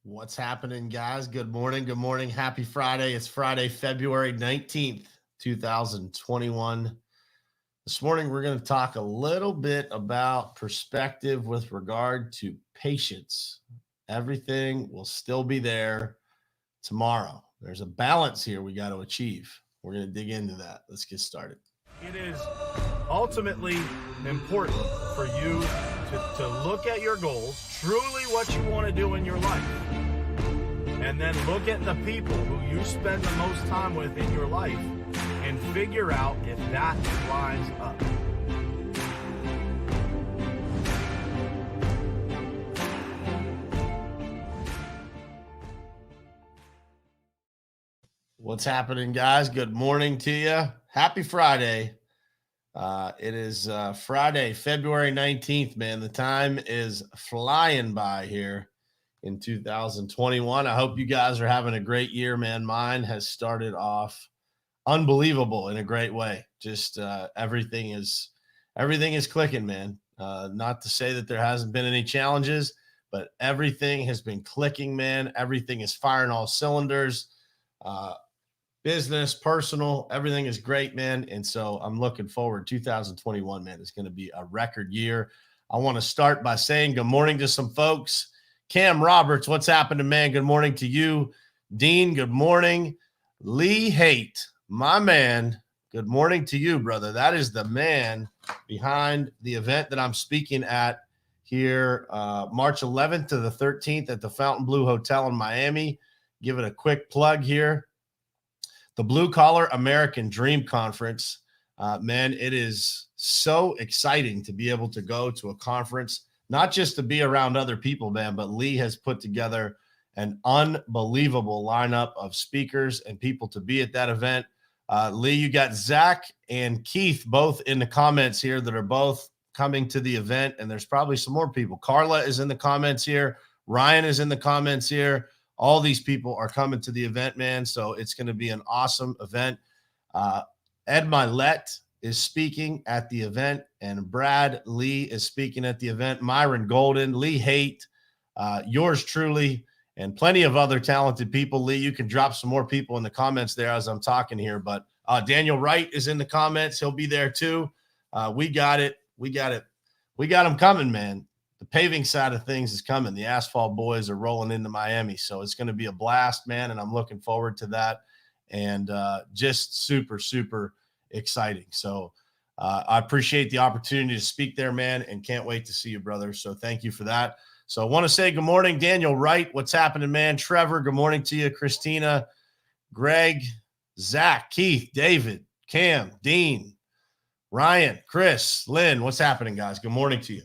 What's happening, guys? Good morning. Good morning. Happy Friday. It's Friday, February 19th, 2021. This morning, we're going to talk a little bit about perspective with regard to patience. Everything will still be there tomorrow. There's a balance here we got to achieve. We're going to dig into that. Let's get started. It is ultimately important for you to look at your goals, truly what you want to do in your life, and then look at the people who you spend the most time with in your life and figure out if that lines up. What's happening, guys? Good morning to you. Happy Friday. It is Friday, February 19th, man. The time is flying by here in 2021. I hope you guys are having a great year, man. Mine has started off unbelievable in a great way. Just everything is clicking, man. Not to say that there hasn't been any challenges, but everything has been clicking, man. Everything is firing all cylinders. Business, personal, everything is great, man. And so I'm looking forward. 2021, man, is going to be a record year. I want to start by saying good morning to some folks. Cam Roberts, what's happening, man? Good morning to you. Dean, good morning. Lee Haight, my man, good morning to you, brother. That is the man behind the event that I'm speaking at here March 11th to the 13th at the Fontainebleau Hotel in Miami. Give it a quick plug here. The Blue Collar American Dream Conference, man, it is so exciting to be able to go to a conference, not just to be around other people, man, but Lee has put together an unbelievable lineup of speakers and people to be at that event. Lee, you got Zach and Keith both in the comments here that are both coming to the event, and there's probably some more people. Carla is in the comments here. Ryan is in the comments here. All these people are coming to the event, man. So it's going to be an awesome event. Ed Milet is speaking at the event, and Brad Lee is speaking at the event. Myron Golden, Lee Haight, yours truly, and plenty of other talented people. Lee, you can drop some more people in the comments there as I'm talking here. But Daniel Wright is in the comments. He'll be there too. We got it. We got them coming, man. The paving side of things is coming. The asphalt boys are rolling into Miami. So it's going to be a blast, man. And I'm looking forward to that. And just super, super exciting. So I appreciate the opportunity to speak there, man. And can't wait to see you, brother. So thank you for that. So I want to say good morning, Daniel Wright. What's happening, man? Trevor, good morning to you. Christina, Greg, Zach, Keith, David, Cam, Dean, Ryan, Chris, Lynn. What's happening, guys? Good morning to you.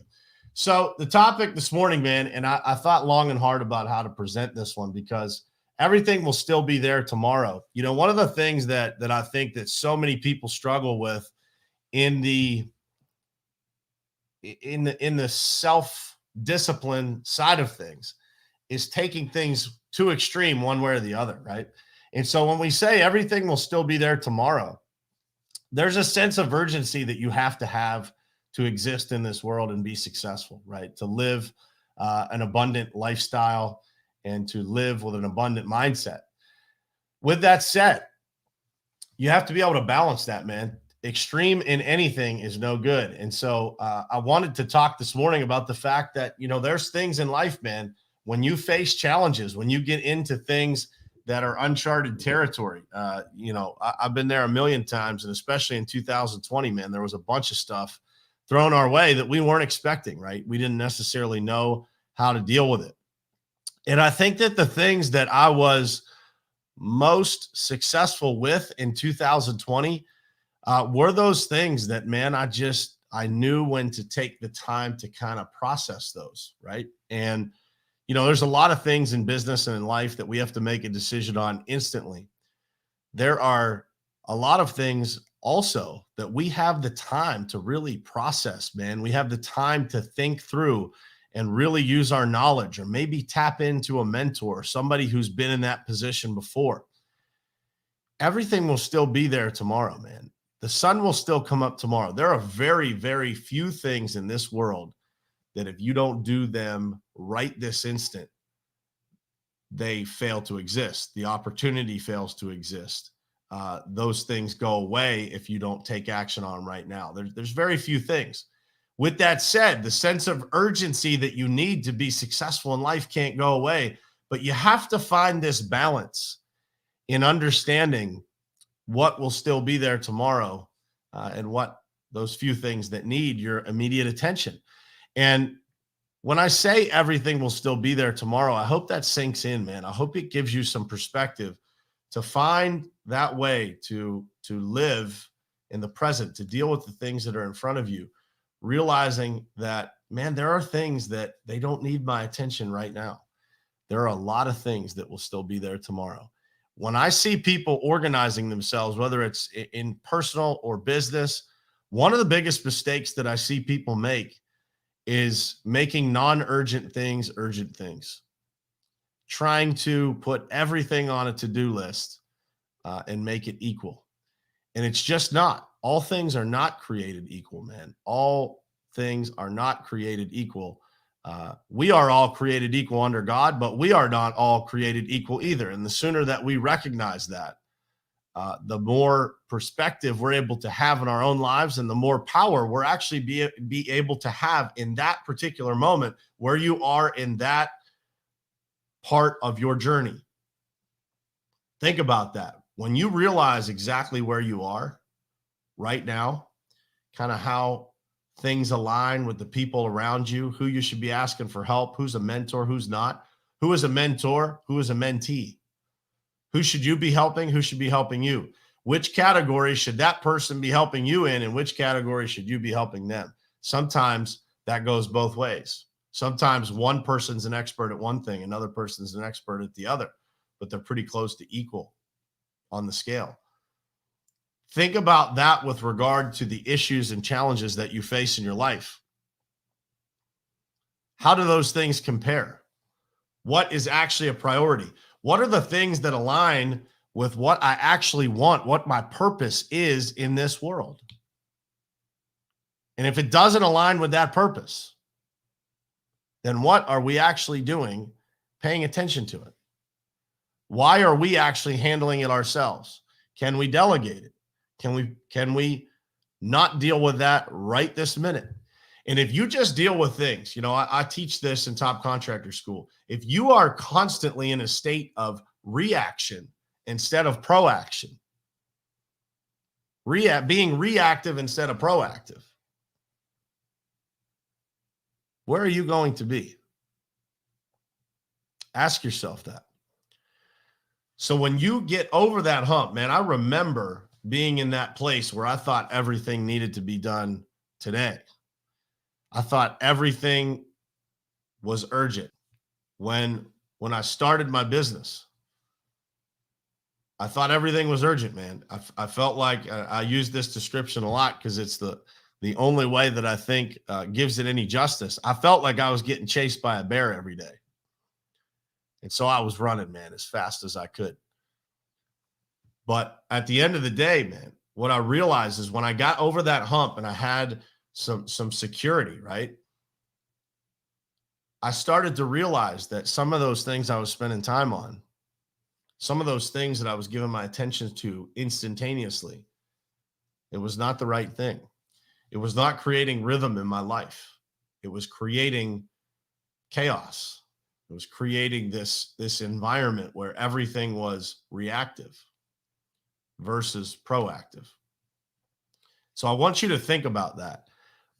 So the topic this morning, man, and I thought long and hard about how to present this one because everything will still be there tomorrow. You know, one of the things that I think that so many people struggle with in the self-discipline side of things is taking things too extreme one way or the other, right? And so when we say everything will still be there tomorrow, there's a sense of urgency that you have to exist in this world and be successful, right? To live an abundant lifestyle and to live with an abundant mindset. With that said, you have to be able to balance that, man. Extreme in anything is no good. And so I wanted to talk this morning about the fact that, you know, there's things in life, man, when you face challenges, when you get into things that are uncharted territory, you know, I've been there a million times, and especially in 2020, man, there was a bunch of stuff thrown our way that we weren't expecting, right? We didn't necessarily know how to deal with it. And I think that the things that I was most successful with in 2020 were those things that, man, I knew when to take the time to kind of process those, right? And, you know, there's a lot of things in business and in life that we have to make a decision on instantly. There are a lot of things also that we have the time to really process, man. We have the time to think through and really use our knowledge, or maybe tap into a mentor, somebody who's been in that position before. Everything will still be there tomorrow, man. The sun will still come up tomorrow. There are very, very few things in this world that if you don't do them right this instant, they fail to exist. The opportunity fails to exist. Those things go away if you don't take action on them right now. There's very few things. With that said, the sense of urgency that you need to be successful in life can't go away, but you have to find this balance in understanding what will still be there tomorrow, and what those few things that need your immediate attention. And when I say everything will still be there tomorrow, I hope that sinks in, man. I hope it gives you some perspective to find that way to live in the present, to deal with the things that are in front of you, realizing that, man, there are things that they don't need my attention right now. There are a lot of things that will still be there tomorrow. When I see people organizing themselves, whether it's in personal or business, one of the biggest mistakes that I see people make is making non-urgent things urgent things, trying to put everything on a to-do list and make it equal. And it's just not. All things are not created equal, man. All things are not created equal. We are all created equal under God, but we are not all created equal either. And the sooner that we recognize that, the more perspective we're able to have in our own lives, and the more power we're actually be able to have in that particular moment where you are in that part of your journey. Think about that. When you realize exactly where you are right now, kind of how things align with the people around you, who you should be asking for help, who's a mentor, who's not, who is a mentor, who is a mentee. Who should you be helping? Who should be helping you? Which category should that person be helping you in, and which category should you be helping them? Sometimes that goes both ways. Sometimes one person's an expert at one thing, another person's an expert at the other, but they're pretty close to equal on the scale. Think about that with regard to the issues and challenges that you face in your life. How do those things compare? What is actually a priority? What are the things that align with what I actually want, what my purpose is in this world? And if it doesn't align with that purpose, then what are we actually doing, paying attention to it? Why are we actually handling it ourselves? Can we delegate it? Can we not deal with that right this minute? And if you just deal with things, I teach this in Top Contractor School. If you are constantly in a state of reaction instead of proaction, being reactive instead of proactive, where are you going to be? Ask yourself that. So when you get over that hump, man, I remember being in that place where I thought everything needed to be done today. I thought everything was urgent. When I started my business, I thought everything was urgent, man. I felt like I use this description a lot because it's the only way that I think gives it any justice. I felt like I was getting chased by a bear every day. And so I was running, man, as fast as I could. But at the end of the day, man, what I realized is when I got over that hump and I had some security, right? I started to realize that some of those things I was spending time on, some of those things that I was giving my attention to instantaneously, it was not the right thing. It was not creating rhythm in my life. It was creating chaos. It was creating this environment where everything was reactive versus proactive. So I want you to think about that.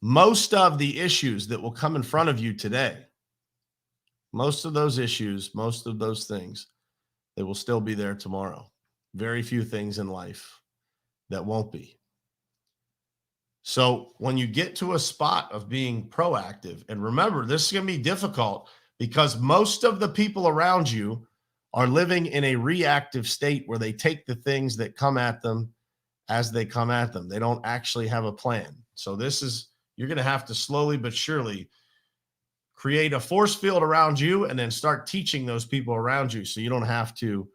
Most of the issues that will come in front of you today, most of those issues, most of those things, they will still be there tomorrow. Very few things in life that won't be. So when you get to a spot of being proactive, and remember, this is going to be difficult because most of the people around you are living in a reactive state where they take the things that come at them as they come at them. They don't actually have a plan. So you're going to have to slowly but surely create a force field around you and then start teaching those people around you so you don't have to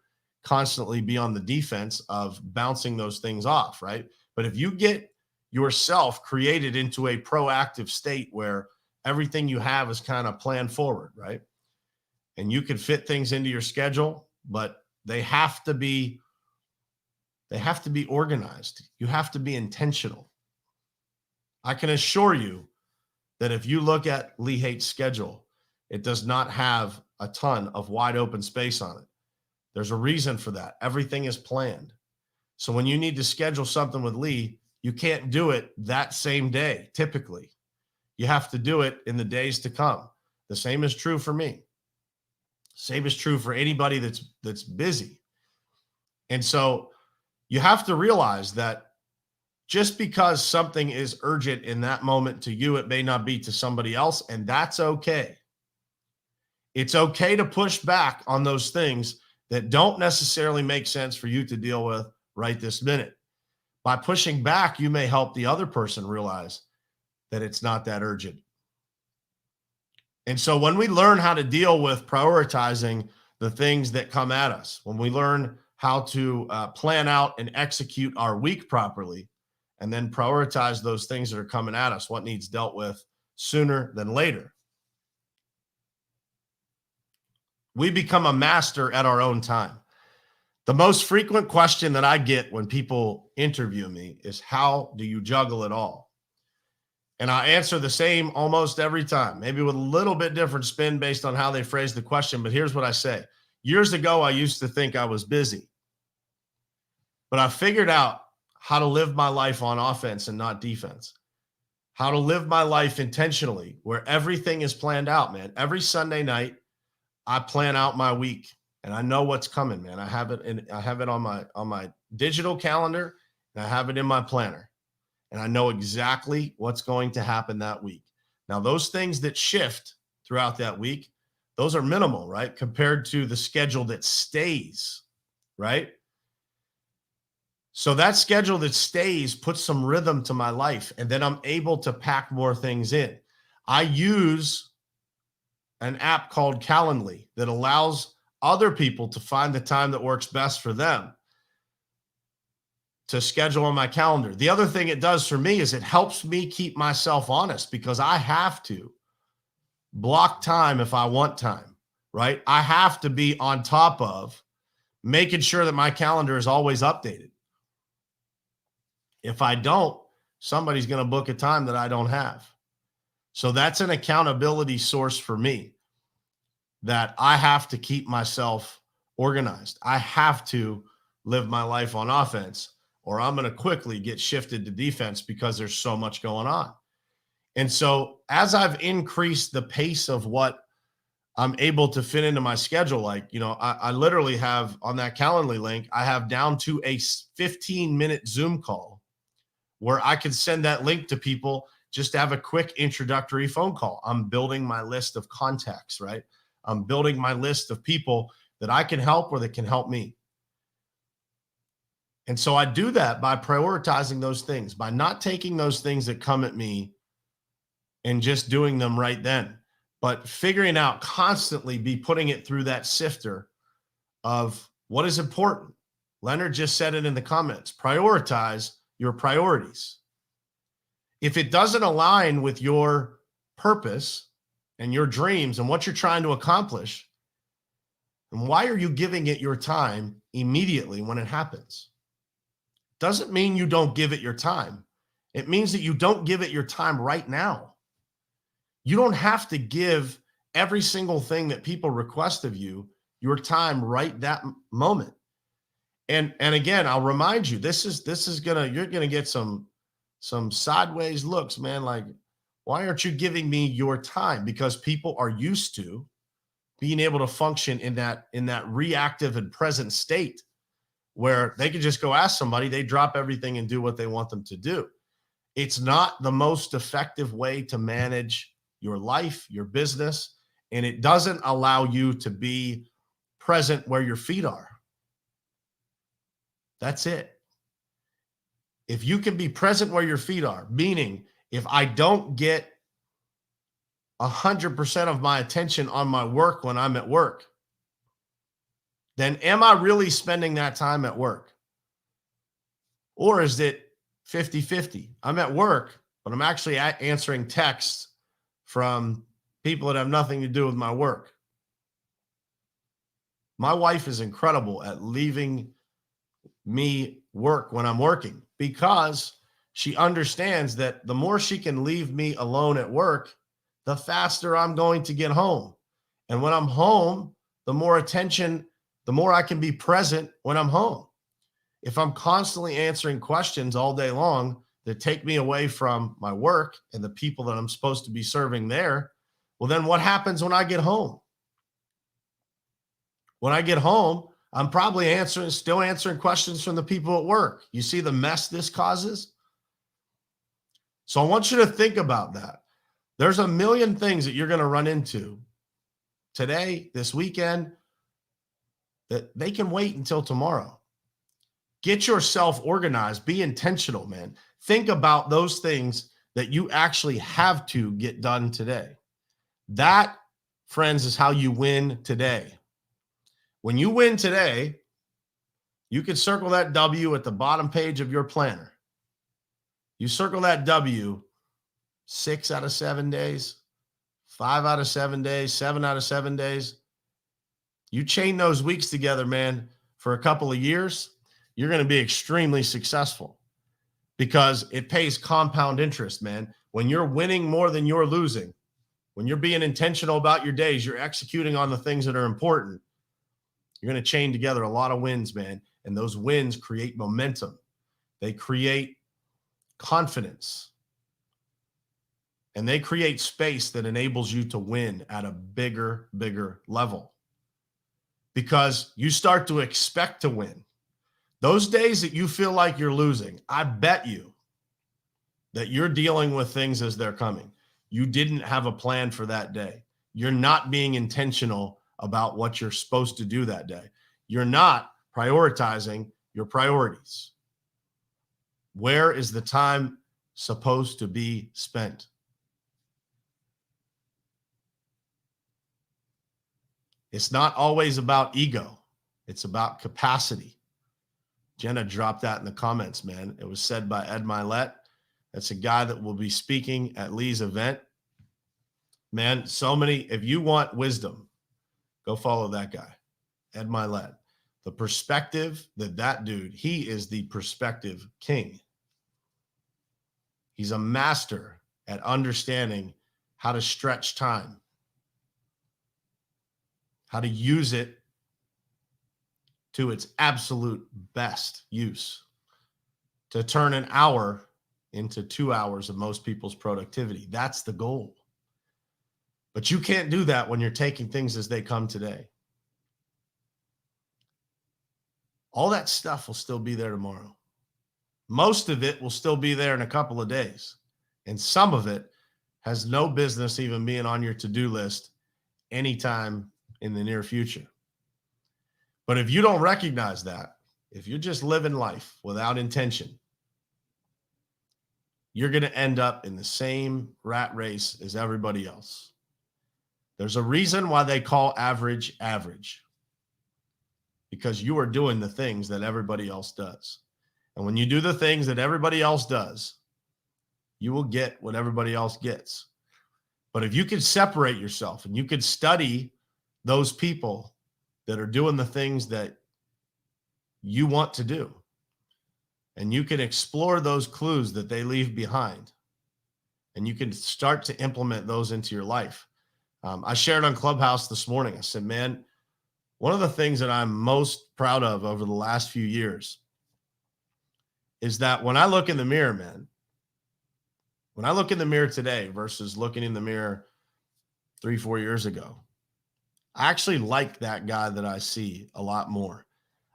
constantly be on the defense of bouncing those things off, right? But if you get yourself created into a proactive state where everything you have is kind of planned forward, right? and you can fit things into your schedule, but they have to be organized. You have to be intentional. I can assure you that if you look at Lee Haight's schedule, it does not have a ton of wide open space on it. There's a reason for that. Everything is planned. So when you need to schedule something with Lee, you can't do it that same day, typically. You have to do it in the days to come. The same is true for me. Same is true for anybody that's busy. And so you have to realize that just because something is urgent in that moment to you, it may not be to somebody else, and that's okay. It's okay to push back on those things that don't necessarily make sense for you to deal with right this minute. By pushing back, you may help the other person realize that it's not that urgent. And so when we learn how to deal with prioritizing the things that come at us, when we learn how to plan out and execute our week properly, and then prioritize those things that are coming at us, what needs dealt with sooner than later, we become a master at our own time. The most frequent question that I get when people interview me is, how do you juggle it all? And I answer the same almost every time, maybe with a little bit different spin based on how they phrase the question. But here's what I say. Years ago, I used to think I was busy, but I figured out how to live my life on offense and not defense, how to live my life intentionally where everything is planned out, man. Every Sunday night, I plan out my week and I know what's coming, man. I have it on my digital calendar and I have it in my planner, and I know exactly what's going to happen that week. Now, those things that shift throughout that week, those are minimal, right? Compared to the schedule that stays, right? So that schedule that stays puts some rhythm to my life, and then I'm able to pack more things in. I use an app called Calendly that allows other people to find the time that works best for them to schedule on my calendar. The other thing it does for me is it helps me keep myself honest, because I have to block time if I want time, right? I have to be on top of making sure that my calendar is always updated. If I don't, somebody's going to book a time that I don't have. So that's an accountability source for me, that I have to keep myself organized. I have to live my life on offense, or I'm going to quickly get shifted to defense because there's so much going on. And so as I've increased the pace of what I'm able to fit into my schedule, like, I literally have on that Calendly link, I have down to a 15-minute Zoom call where I can send that link to people just to have a quick introductory phone call. I'm building my list of contacts, right? I'm building my list of people that I can help or that can help me. And so I do that by prioritizing those things, by not taking those things that come at me and just doing them right then, but figuring out constantly, be putting it through that sifter of what is important. Leonard just said it in the comments. Prioritize your priorities. If it doesn't align with your purpose and your dreams and what you're trying to accomplish, then why are you giving it your time immediately when it happens? Doesn't mean you don't give it your time. It means that you don't give it your time right now. You don't have to give every single thing that people request of you your time right that moment. And again, I'll remind you, you're gonna get some sideways looks, man. Like, why aren't you giving me your time? Because people are used to being able to function in that reactive and present state where they can just go ask somebody, they drop everything and do what they want them to do. It's not the most effective way to manage your life, your business, and it doesn't allow you to be present where your feet are. That's it. If you can be present where your feet are, meaning if I don't get 100% of my attention on my work when I'm at work, then am I really spending that time at work? Or is it 50-50? I'm at work, but I'm actually answering texts from people that have nothing to do with my work. My wife is incredible at leaving me work when I'm working because she understands that the more she can leave me alone at work, the faster I'm going to get home. And when I'm home, the more attention, the more I can be present when I'm home. If I'm constantly answering questions all day long that take me away from my work and the people that I'm supposed to be serving there, well, then what happens when I get home? When I get home, I'm probably still answering questions from the people at work. You see the mess this causes? So I want you to think about that. There's a million things that you're going to run into today, this weekend, that they can wait until tomorrow. Get yourself organized. Be intentional, man. Think about those things that you actually have to get done today. That, friends, is how you win today. When you win today, you can circle that W at the bottom page of your planner. You circle that W 6 out of 7 days, 5 out of 7 days, 7 out of 7 days. You chain those weeks together, man, for a couple of years, you're going to be extremely successful because it pays compound interest, man. When you're winning more than you're losing, when you're being intentional about your days, you're executing on the things that are important. You're going to chain together a lot of wins, man. And those wins create momentum. They create confidence. And they create space that enables you to win at a bigger level. Because you start to expect to win. Those days that you feel like you're losing, I bet you that you're dealing with things as they're coming. You didn't have a plan for that day. You're not being intentional about what you're supposed to do that day. You're not prioritizing your priorities. Where is the time supposed to be spent? It's not always about ego. It's about capacity. Jenna dropped that in the comments, man. It was said by Ed Milet. That's a guy that will be speaking at Lee's event. Man, if you want wisdom, go follow that guy, Ed Milet. The perspective that dude, he is the perspective king. He's a master at understanding how to stretch time, how to use it to its absolute best use, to turn an hour into 2 hours of most people's productivity. That's the goal. But you can't do that when you're taking things as they come today. All that stuff will still be there tomorrow. Most of it will still be there in a couple of days. And some of it has no business even being on your to-do list anytime in the near future. But if you don't recognize that, if you're just living life without intention, you're going to end up in the same rat race as everybody else. There's a reason why they call average average, because you are doing the things that everybody else does. And when you do the things that everybody else does, you will get what everybody else gets. But if you could separate yourself and you could study those people that are doing the things that you want to do, and you can explore those clues that they leave behind, and you can start to implement those into your life. I shared on Clubhouse this morning. I said, man, one of the things that I'm most proud of over the last few years is that when I look in the mirror, man, when I look in the mirror today versus looking in the mirror 3-4 years ago, I actually like that guy that I see a lot more.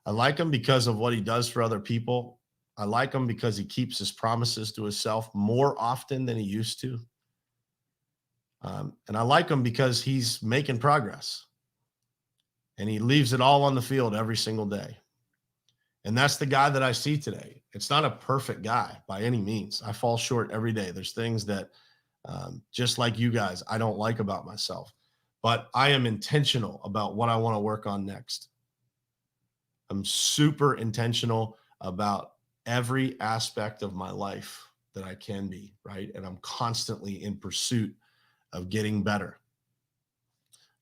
I like him because of what he does for other people. I like him because he keeps his promises to himself more often than he used to. And I like him because he's making progress. And he leaves it all on the field every single day. And that's the guy that I see today. It's not a perfect guy by any means. I fall short every day. There's things that, just like you guys, I don't like about myself. But I am intentional about what I want to work on next. I'm super intentional about every aspect of my life that I can be, right? And I'm constantly in pursuit of getting better.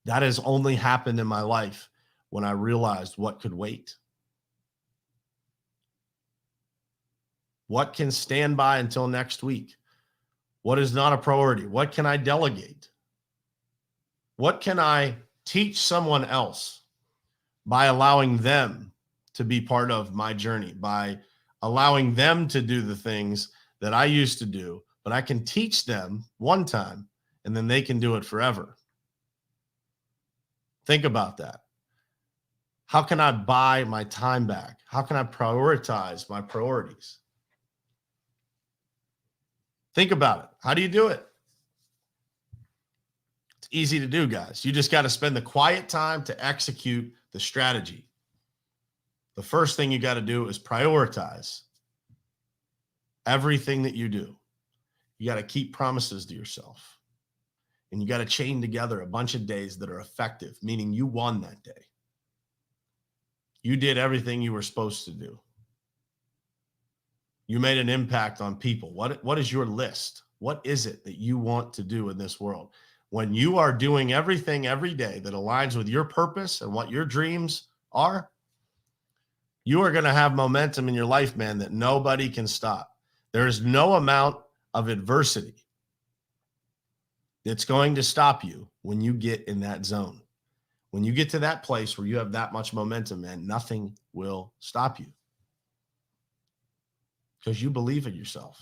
That has only happened in my life when I realized what could wait. What can stand by until next week? What is not a priority? What can I delegate? What can I teach someone else by allowing them to be part of my journey, by allowing them to do the things that I used to do, but I can teach them one time and then they can do it forever. Think about that. How can I buy my time back? How can I prioritize my priorities? Think about it. How do you do it? It's easy to do, guys. You just got to spend the quiet time to execute the strategy. The first thing you got to do is prioritize everything that you do. You got to keep promises to yourself. And you got to chain together a bunch of days that are effective, meaning you won that day. You did everything you were supposed to do. You made an impact on people. What is your list? What is it that you want to do in this world? When you are doing everything every day that aligns with your purpose and what your dreams are, you are going to have momentum in your life, man, that nobody can stop. There is no amount of adversity that's going to stop you when you get in that zone. When you get to that place where you have that much momentum, man, nothing will stop you. Because you believe in yourself.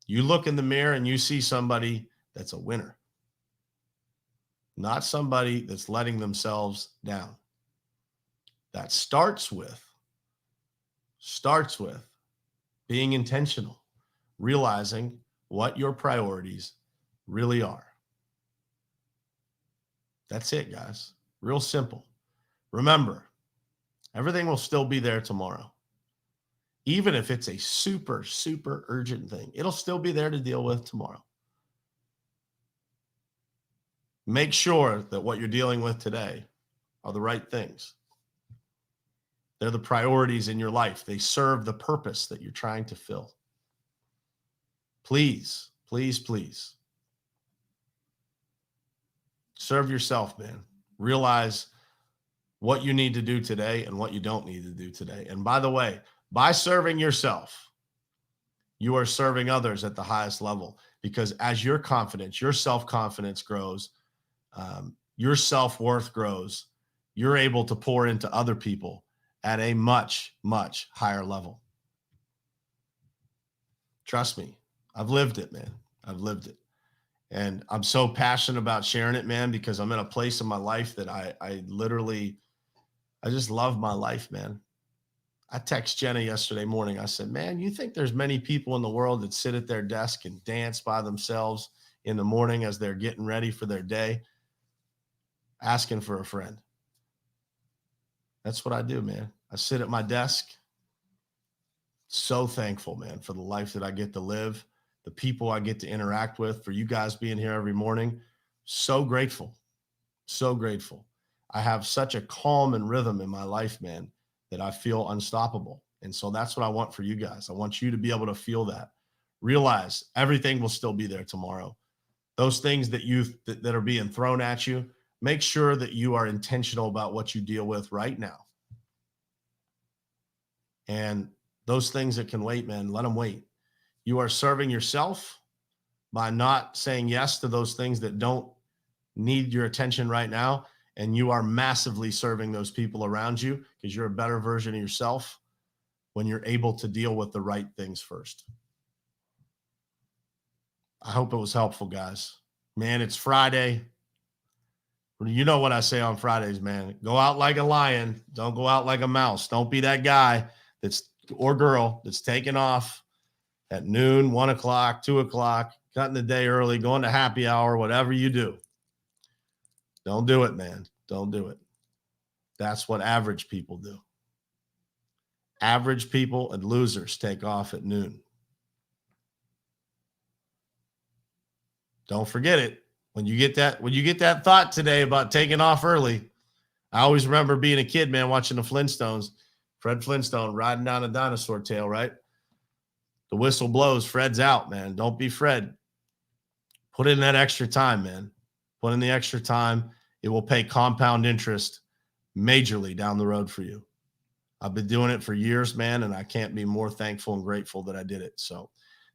You look in the mirror and you see somebody that's a winner, not somebody that's letting themselves down. That starts with being intentional, realizing what your priorities really are. That's it, guys. Real simple. Remember, everything will still be there tomorrow. Even if it's a super, super urgent thing, it'll still be there to deal with tomorrow. Make sure that what you're dealing with today are the right things. They're the priorities in your life. They serve the purpose that you're trying to fill. Please, please, please. Serve yourself, man. Realize what you need to do today and what you don't need to do today. And by the way, by serving yourself, you are serving others at the highest level, because as your confidence, your self-confidence grows, your self-worth grows, you're able to pour into other people at a much, much higher level. Trust me, I've lived it, man. I've lived it. And I'm so passionate about sharing it, man, because I'm in a place in my life that I just love my life, man. I text Jenna yesterday morning. I said, man, you think there's many people in the world that sit at their desk and dance by themselves in the morning as they're getting ready for their day, asking for a friend? That's what I do, man. I sit at my desk. So thankful, man, for the life that I get to live, the people I get to interact with, for you guys being here every morning. So grateful. So grateful. I have such a calm and rhythm in my life, man, that I feel unstoppable. And so that's what I want for you guys. I want you to be able to feel that. Realize everything will still be there tomorrow. Those things that that are being thrown at you, make sure that you are intentional about what you deal with right now. And those things that can wait, man, let them wait. You are serving yourself by not saying yes to those things that don't need your attention right now. And you are massively serving those people around you, because you're a better version of yourself when you're able to deal with the right things first. I hope it was helpful, guys. Man, it's Friday. You know what I say on Fridays, man. Go out like a lion. Don't go out like a mouse. Don't be that guy or girl that's taking off at noon, 1 o'clock, 2 o'clock, cutting the day early, going to happy hour, whatever you do. Don't do it, man. Don't do it. That's what average people do. Average people and losers take off at noon. Don't forget it. When you get that thought today about taking off early, I always remember being a kid, man, watching the Flintstones. Fred Flintstone riding down a dinosaur tail, right? The whistle blows, Fred's out, man. Don't be Fred. Put in that extra time, man. Put in the extra time. It will pay compound interest majorly down the road for you. I've been doing it for years, man, and I can't be more thankful and grateful that I did it. So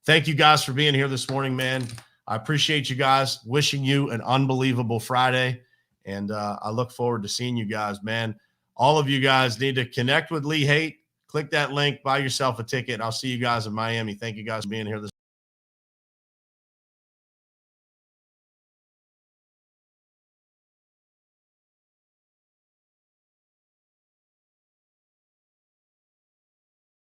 thank you guys for being here this morning, man. I appreciate you guys. Wishing you an unbelievable Friday, and I look forward to seeing you guys, man. All of you guys need to connect with Lee Haight. Click that link, buy yourself a ticket. I'll see you guys in Miami. Thank you guys for being here this